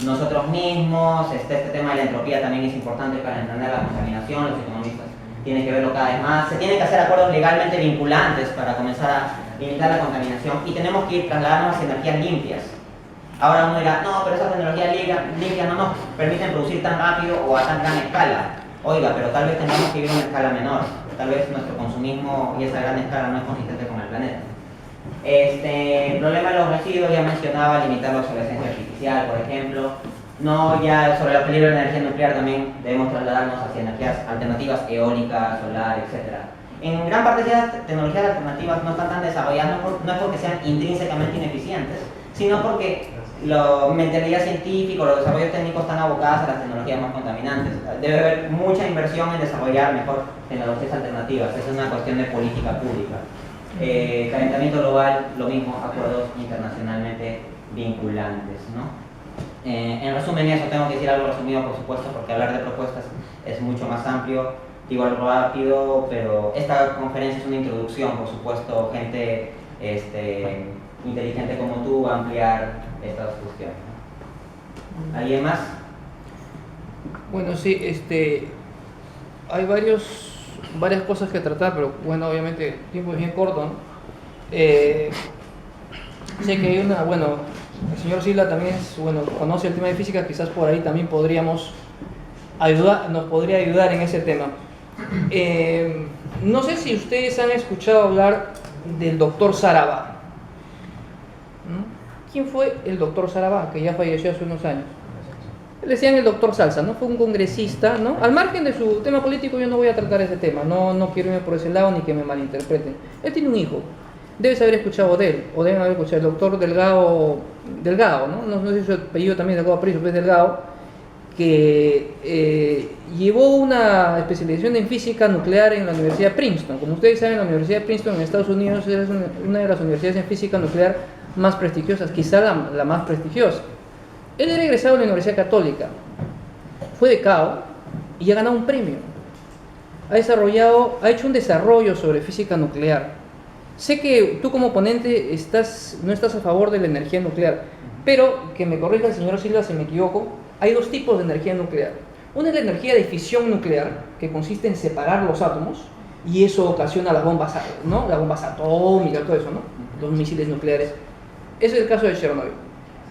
Speaker 1: nosotros mismos. Este tema de la entropía también es importante para entender la contaminación. Los economistas tienen que verlo cada vez más. Se tienen que hacer acuerdos legalmente vinculantes para comenzar a limitar la contaminación y tenemos que ir trasladarnos hacia energías limpias. Ahora uno dirá, no, pero esas tecnologías limpias no nos permiten producir tan rápido o a tan gran escala. Oiga, pero tal vez tengamos que vivir a una escala menor. Tal vez nuestro consumismo y esa gran escala no es consistente con el planeta. El problema de los residuos, ya mencionaba, limitar la obsolescencia artificial, por ejemplo. No, ya sobre el peligro de la energía nuclear también debemos trasladarnos hacia energías alternativas, eólica, solar, etc. En gran parte de esas tecnologías alternativas no están tan desarrolladas, no es porque sean intrínsecamente ineficientes, sino porque la mentalidad científica, los desarrollos técnicos están abocados a las tecnologías más contaminantes. Debe haber mucha inversión en desarrollar mejor tecnologías alternativas. Esa es una cuestión de política pública. Calentamiento global, lo mismo, acuerdos internacionalmente vinculantes, ¿no? En resumen eso, tengo que decir algo resumido por supuesto, porque hablar de propuestas es mucho más amplio. Digo algo rápido, pero esta conferencia es una introducción, por supuesto, gente inteligente como tú va a ampliar estas cuestiones. ¿Alguien más?
Speaker 3: Bueno, sí, hay varias cosas que tratar, pero bueno, obviamente el tiempo es bien corto, ¿no? Sé que hay el señor Silva también conoce el tema de física, quizás por ahí también nos podría ayudar en ese tema. No sé si ustedes han escuchado hablar del doctor Sarabá. ¿No? ¿Quién fue el doctor Sarabá, que ya falleció hace unos años? Le decían el doctor Salsa, ¿no? Fue un congresista, ¿no? Al margen de su tema político, yo no voy a tratar ese tema, no quiero irme por ese lado ni que me malinterpreten. Él tiene un hijo, debes haber escuchado de él, o deben haber escuchado, el doctor Delgado, ¿no? No sé si su apellido también Delgado Aparicio, pero es Delgado, que llevó una especialización en física nuclear en la Universidad de Princeton. Como ustedes saben, la Universidad de Princeton en Estados Unidos es una de las universidades en física nuclear más prestigiosas, quizá la más prestigiosa. Él era egresado de la Universidad Católica, fue becado y ha ganado un premio. Ha hecho un desarrollo sobre física nuclear. Sé que tú como ponente no estás a favor de la energía nuclear, pero que me corrija el señor Silva si me equivoco, hay dos tipos de energía nuclear. Una es la energía de fisión nuclear, que consiste en separar los átomos, y eso ocasiona las bombas, ¿no? Las bombas atómicas, todo eso, ¿no? Los misiles nucleares. Ese es el caso de Chernobyl.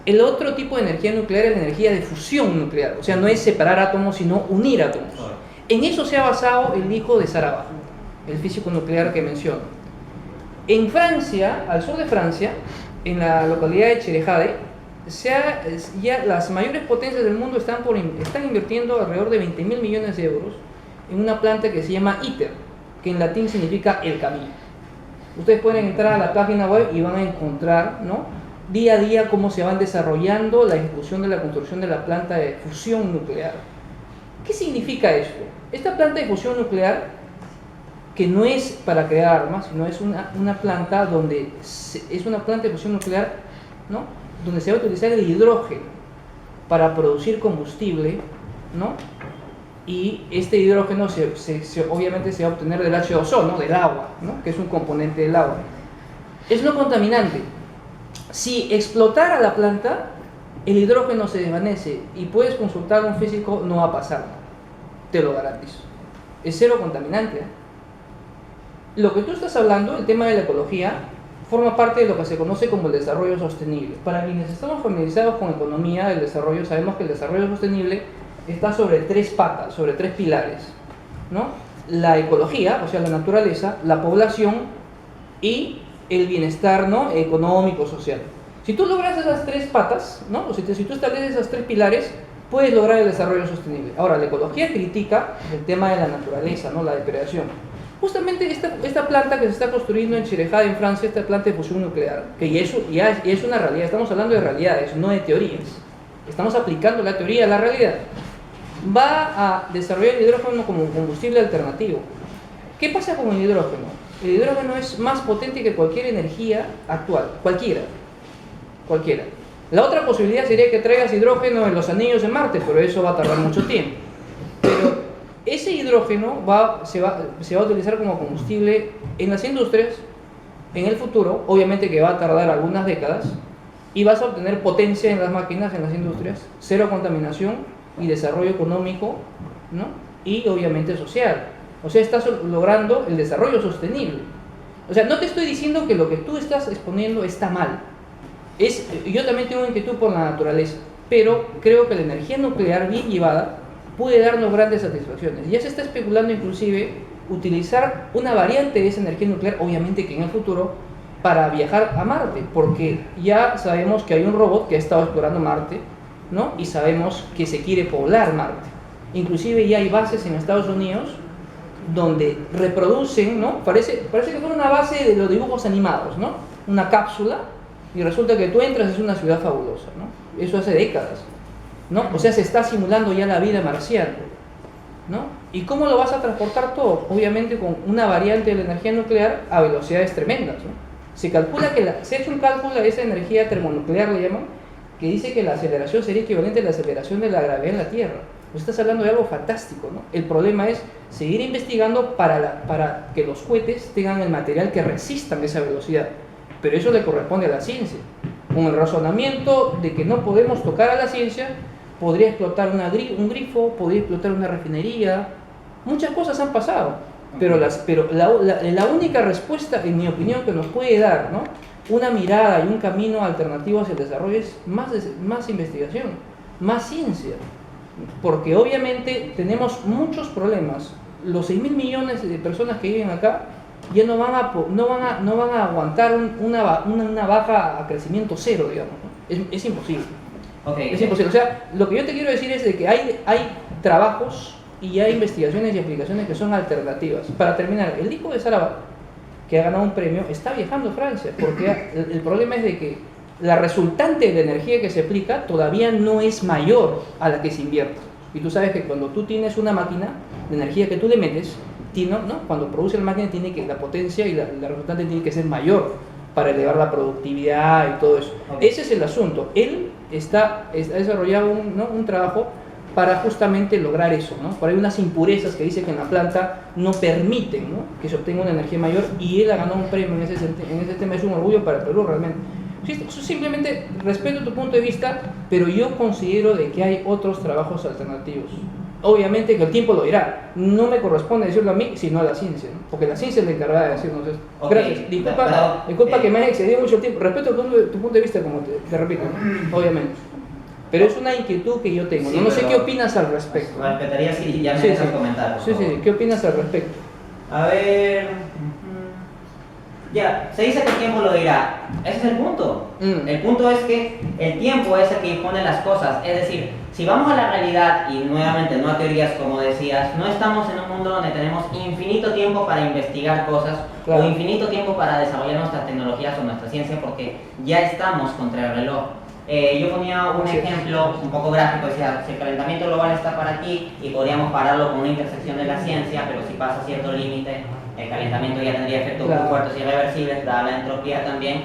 Speaker 3: El otro tipo de energía nuclear es la energía de fusión nuclear, o sea, no es separar átomos, sino unir átomos. En eso se ha basado el hijo de Sarabá, el físico nuclear que menciono. En Francia, al sur de Francia, en la localidad de Cherejade, ya las mayores potencias del mundo están invirtiendo alrededor de 20.000 millones de euros en una planta que se llama ITER, que en latín significa el camino. Ustedes pueden entrar a la página web y van a encontrar, ¿no?, día a día cómo se van desarrollando la ejecución de la construcción de la planta de fusión nuclear. ¿Qué significa esto? Esta planta de fusión nuclear, que no es para crear armas, sino es una planta es una planta de fusión nuclear, ¿no?, donde se va a utilizar el hidrógeno para producir combustible, ¿no? Y este hidrógeno obviamente se va a obtener del H2O, ¿no?, del agua, ¿no?, que es un componente del agua. Es no contaminante. Si explotara la planta, el hidrógeno se desvanece y puedes consultar a un físico, no va a pasar, te lo garantizo. Es cero contaminante. Lo que tú estás hablando, el tema de la ecología, forma parte de lo que se conoce como el desarrollo sostenible. Para quienes estamos familiarizados con economía del desarrollo, sabemos que el desarrollo sostenible está sobre tres patas, sobre tres pilares, ¿no? La ecología, o sea, la naturaleza, la población y el bienestar, ¿no?, económico, social. Si tú logras esas tres patas, ¿no?, o si tú estableces esos tres pilares, puedes lograr el desarrollo sostenible. Ahora, la ecología critica el tema de la naturaleza, ¿no?, la depredación. Justamente esta planta que se está construyendo en Cherejade, en Francia, esta planta de fusión nuclear, que ya es una realidad, estamos hablando de realidades, no de teorías. Estamos aplicando la teoría a la realidad. Va a desarrollar el hidrógeno como un combustible alternativo. ¿Qué pasa con el hidrógeno? El hidrógeno es más potente que cualquier energía actual, cualquiera. La otra posibilidad sería que traigas hidrógeno en los anillos de Marte, pero eso va a tardar mucho tiempo. Pero ese hidrógeno se va a utilizar como combustible en las industrias en el futuro, obviamente que va a tardar algunas décadas, y vas a obtener potencia en las máquinas, en las industrias, cero contaminación y desarrollo económico, ¿no?, y obviamente social. O sea, estás logrando el desarrollo sostenible. O sea, no te estoy diciendo que lo que tú estás exponiendo está mal. Yo también tengo inquietud por la naturaleza, pero creo que la energía nuclear bien llevada puede darnos grandes satisfacciones. Ya se está especulando inclusive utilizar una variante de esa energía nuclear, obviamente que en el futuro, para viajar a Marte, porque ya sabemos que hay un robot que ha estado explorando Marte, ¿no?, y sabemos que se quiere poblar Marte. Inclusive ya hay bases en Estados Unidos donde reproducen, ¿no?, parece que fuera una base de los dibujos animados, ¿no?, una cápsula, y resulta que tú entras, es una ciudad fabulosa, ¿no? Eso hace décadas, ¿no? O sea, se está simulando ya la vida marciana, ¿no? ¿Y cómo lo vas a transportar todo? Obviamente con una variante de la energía nuclear a velocidades tremendas, ¿no? Se calcula se ha hecho un cálculo de esa energía termonuclear, le llaman, que dice que la aceleración sería equivalente a la aceleración de la gravedad en la Tierra. Pues estás hablando de algo fantástico, ¿no? El problema es seguir investigando para que los cohetes tengan el material que resistan esa velocidad. Pero eso le corresponde a la ciencia. Con el razonamiento de que no podemos tocar a la ciencia, podría explotar un grifo, podría explotar una refinería. Muchas cosas han pasado, pero la única respuesta, en mi opinión, que nos puede dar, ¿no?, una mirada y un camino alternativo hacia el desarrollo es más investigación, más ciencia. Porque obviamente tenemos muchos problemas. Los 6.000 millones de personas que viven acá ya no van a aguantar una baja a crecimiento cero, digamos, ¿no? Es imposible.
Speaker 1: Okay.
Speaker 3: Es imposible. O sea, lo que yo te quiero decir es de que hay trabajos y hay investigaciones y aplicaciones que son alternativas. Para terminar, el hijo de Sarawak, que ha ganado un premio, está viajando a Francia, porque el problema es de que la resultante de la energía que se aplica todavía no es mayor a la que se invierte. Y tú sabes que cuando tú tienes una máquina, la energía que tú le metes, ¿no? Cuando produce la máquina, la potencia y la resultante tiene que ser mayor para elevar la productividad y todo eso.
Speaker 1: Okay.
Speaker 3: Ese es el asunto. Él ha desarrollado un trabajo para justamente lograr eso, ¿no? Por ahí unas impurezas que dice que en la planta no permiten, ¿no?, que se obtenga una energía mayor, y él ha ganado un premio en ese tema. Es un orgullo para el Perú realmente. Simplemente respeto tu punto de vista, pero yo considero de que hay otros trabajos alternativos. Obviamente que el tiempo lo dirá. No me corresponde decirlo a mí, sino a la ciencia, ¿no? Porque la ciencia es la encargada de decirnos esto.
Speaker 1: Okay.
Speaker 3: Gracias. Disculpa que me haya excedido mucho el tiempo. Respeto tu punto de vista, como te repito, ¿no? Obviamente. Pero es una inquietud que yo tengo.
Speaker 1: Sí,
Speaker 3: no sé qué opinas al respecto.
Speaker 1: Respetaría si ya me dejas comentar.
Speaker 3: Sí, ¿qué opinas al respecto?
Speaker 1: A ver. Ya, se dice que el tiempo lo dirá. Ese es el punto. El punto es que el tiempo es el que impone las cosas. Es decir, si vamos a la realidad, y nuevamente no a teorías como decías, no estamos en un mundo donde tenemos infinito tiempo para investigar cosas,
Speaker 3: claro,
Speaker 1: o infinito tiempo para desarrollar nuestras tecnologías o nuestra ciencia, porque ya estamos contra el reloj. Yo ponía un ejemplo un poco gráfico, decía, si el calentamiento global está para aquí y podríamos pararlo con una intersección de la ciencia, pero si pasa cierto límite, el calentamiento ya tendría efectos muy fuertes y irreversibles, dada la entropía también.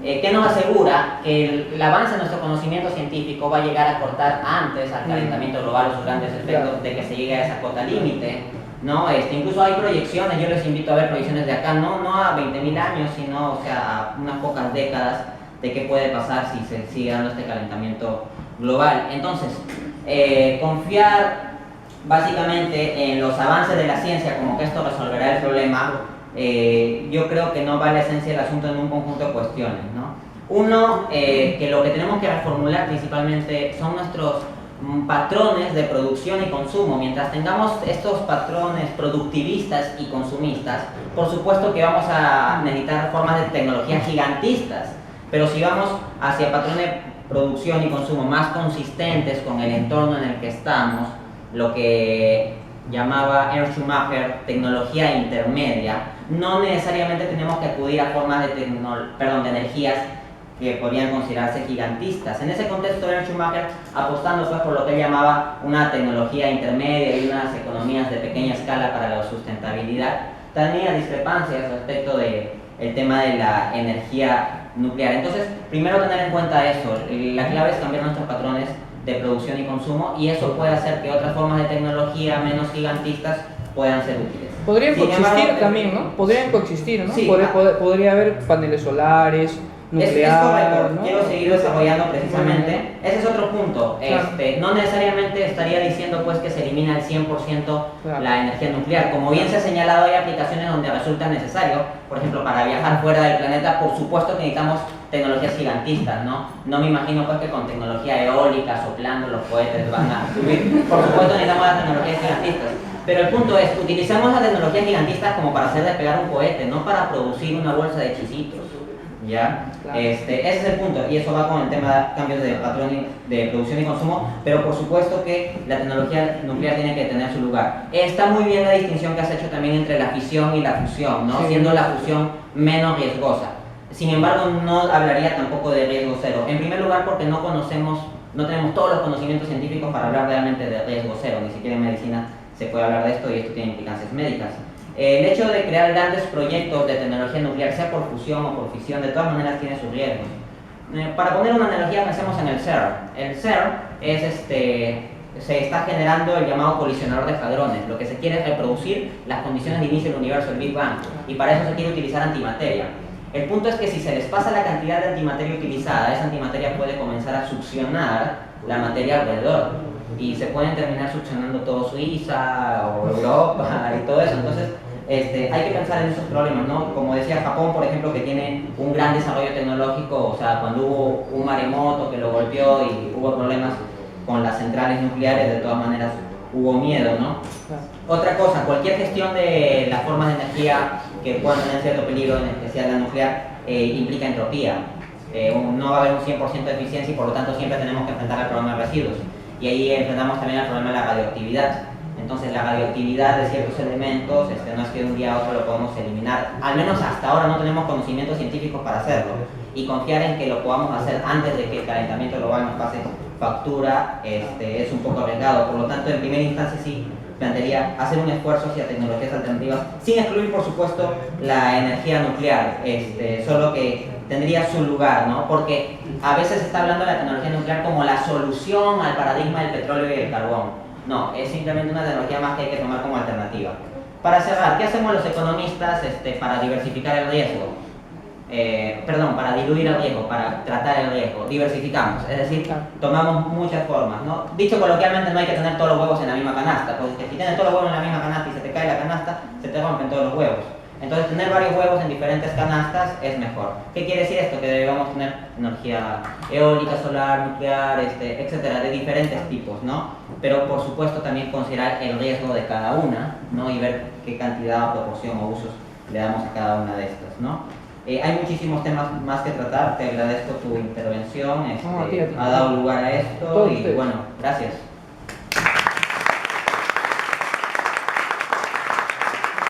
Speaker 1: ¿Qué nos asegura que el avance de nuestro conocimiento científico va a llegar a cortar antes al calentamiento global o sus grandes efectos de que se llegue a esa cota límite? ¿No? Incluso hay proyecciones, yo les invito a ver proyecciones de acá, no a 20.000 años, sino o sea, a unas pocas décadas, de qué puede pasar si se sigue dando este calentamiento global. Entonces, confiar básicamente en los avances de la ciencia como que esto resolverá el problema, yo creo que no va la esencia del asunto en un conjunto de cuestiones, ¿no? Uno, que lo que tenemos que reformular principalmente son nuestros patrones de producción y consumo. Mientras tengamos estos patrones productivistas y consumistas, por supuesto que vamos a necesitar formas de tecnología gigantistas. Pero si vamos hacia patrones de producción y consumo más consistentes con el entorno en el que estamos, lo que llamaba Ernst Schumacher tecnología intermedia, no necesariamente tenemos que acudir a formas de energías que podrían considerarse gigantistas. En ese contexto, Ernst Schumacher, apostando fue por lo que él llamaba una tecnología intermedia y unas economías de pequeña escala para la sustentabilidad, tenía discrepancias respecto del tema de la energía nuclear. Entonces, primero tener en cuenta eso, la clave es cambiar nuestros patrones de producción y consumo, y eso puede hacer que otras formas de tecnología menos gigantistas puedan ser útiles.
Speaker 3: Podrían coexistir también, ¿no? Podrían coexistir, ¿no?
Speaker 1: Sí,
Speaker 3: podría haber paneles solares, nuclear,
Speaker 1: es correcto,
Speaker 3: ¿no?
Speaker 1: quiero seguir desarrollando precisamente. Ese es otro punto.
Speaker 3: Claro.
Speaker 1: No necesariamente estaría diciendo pues que se elimina al 100%
Speaker 3: claro,
Speaker 1: la energía nuclear. Como bien se ha señalado, hay aplicaciones donde resulta necesario. Por ejemplo, para viajar fuera del planeta, por supuesto que necesitamos tecnologías gigantistas, ¿no? No me imagino pues que con tecnología eólica, soplando, los cohetes van a subir. Por supuesto necesitamos las tecnologías gigantistas. Pero el punto es, utilicemos las tecnologías gigantistas como para hacer despegar un cohete, no para producir una bolsa de chisitos. ¿Ya?
Speaker 3: Claro.
Speaker 1: Ese es el punto, y eso va con el tema de cambios de patrón de producción y consumo, pero por supuesto que la tecnología nuclear tiene que tener su lugar. Está muy bien la distinción que has hecho también entre la fisión y la fusión, ¿no?
Speaker 3: Sí.
Speaker 1: Siendo la fusión menos riesgosa. Sin embargo, no hablaría tampoco de riesgo cero. En primer lugar, porque no tenemos todos los conocimientos científicos para hablar realmente de riesgo cero. Ni siquiera en medicina se puede hablar de esto, y esto tiene implicancias médicas. El hecho de crear grandes proyectos de tecnología nuclear, sea por fusión o por fisión, de todas maneras tiene sus riesgos. Para poner una analogía, pensemos en el CERN. El CERN se está generando el llamado colisionador de hadrones. Lo que se quiere es reproducir las condiciones de inicio del universo, el Big Bang, y para eso se quiere utilizar antimateria. El punto es que si se les pasa la cantidad de antimateria utilizada, esa antimateria puede comenzar a succionar la materia alrededor, y se pueden terminar succionando todo Suiza o Europa y todo eso. Entonces, hay que pensar en esos problemas, ¿no? Como decía Japón, por ejemplo, que tiene un gran desarrollo tecnológico, o sea, cuando hubo un maremoto que lo golpeó y hubo problemas con las centrales nucleares, de todas maneras hubo miedo, ¿no? Claro. Otra cosa, cualquier gestión de las formas de energía que puedan tener cierto peligro, en especial la nuclear, implica entropía. No va a haber un 100% de eficiencia y por lo tanto siempre tenemos que enfrentar el problema de residuos. Y ahí enfrentamos también el problema de la radioactividad. Entonces la radioactividad de ciertos elementos no es que de un día a otro lo podemos eliminar. Al menos hasta ahora no tenemos conocimientos científicos para hacerlo. Y confiar en que lo podamos hacer antes de que el calentamiento global nos pase factura es un poco arriesgado. Por lo tanto, en primera instancia sí plantearía hacer un esfuerzo hacia tecnologías alternativas, sin excluir por supuesto la energía nuclear, solo que tendría su lugar, ¿no? Porque a veces se está hablando de la tecnología nuclear como la solución al paradigma del petróleo y el carbón. No, es simplemente una tecnología más que hay que tomar como alternativa. Para cerrar, ¿qué hacemos los economistas para diversificar el riesgo? Para diluir el riesgo, para tratar el riesgo, diversificamos, es decir, tomamos muchas formas, ¿no? Dicho coloquialmente, no hay que tener todos los huevos en la misma canasta, porque si tienes todos los huevos en la misma canasta y se te cae la canasta, se te rompen todos los huevos. Entonces, tener varios huevos en diferentes canastas es mejor. ¿Qué quiere decir esto? Que debemos tener energía eólica, solar, nuclear, etcétera, de diferentes tipos, ¿no? Pero, por supuesto, también considerar el riesgo de cada una, ¿no? Y ver qué cantidad, proporción o usos le damos a cada una de estas, ¿no? Hay muchísimos temas más que tratar, te agradezco tu intervención,
Speaker 3: A ti.
Speaker 1: ha dado lugar a esto
Speaker 3: Todos
Speaker 1: y
Speaker 3: ustedes.
Speaker 1: bueno, gracias.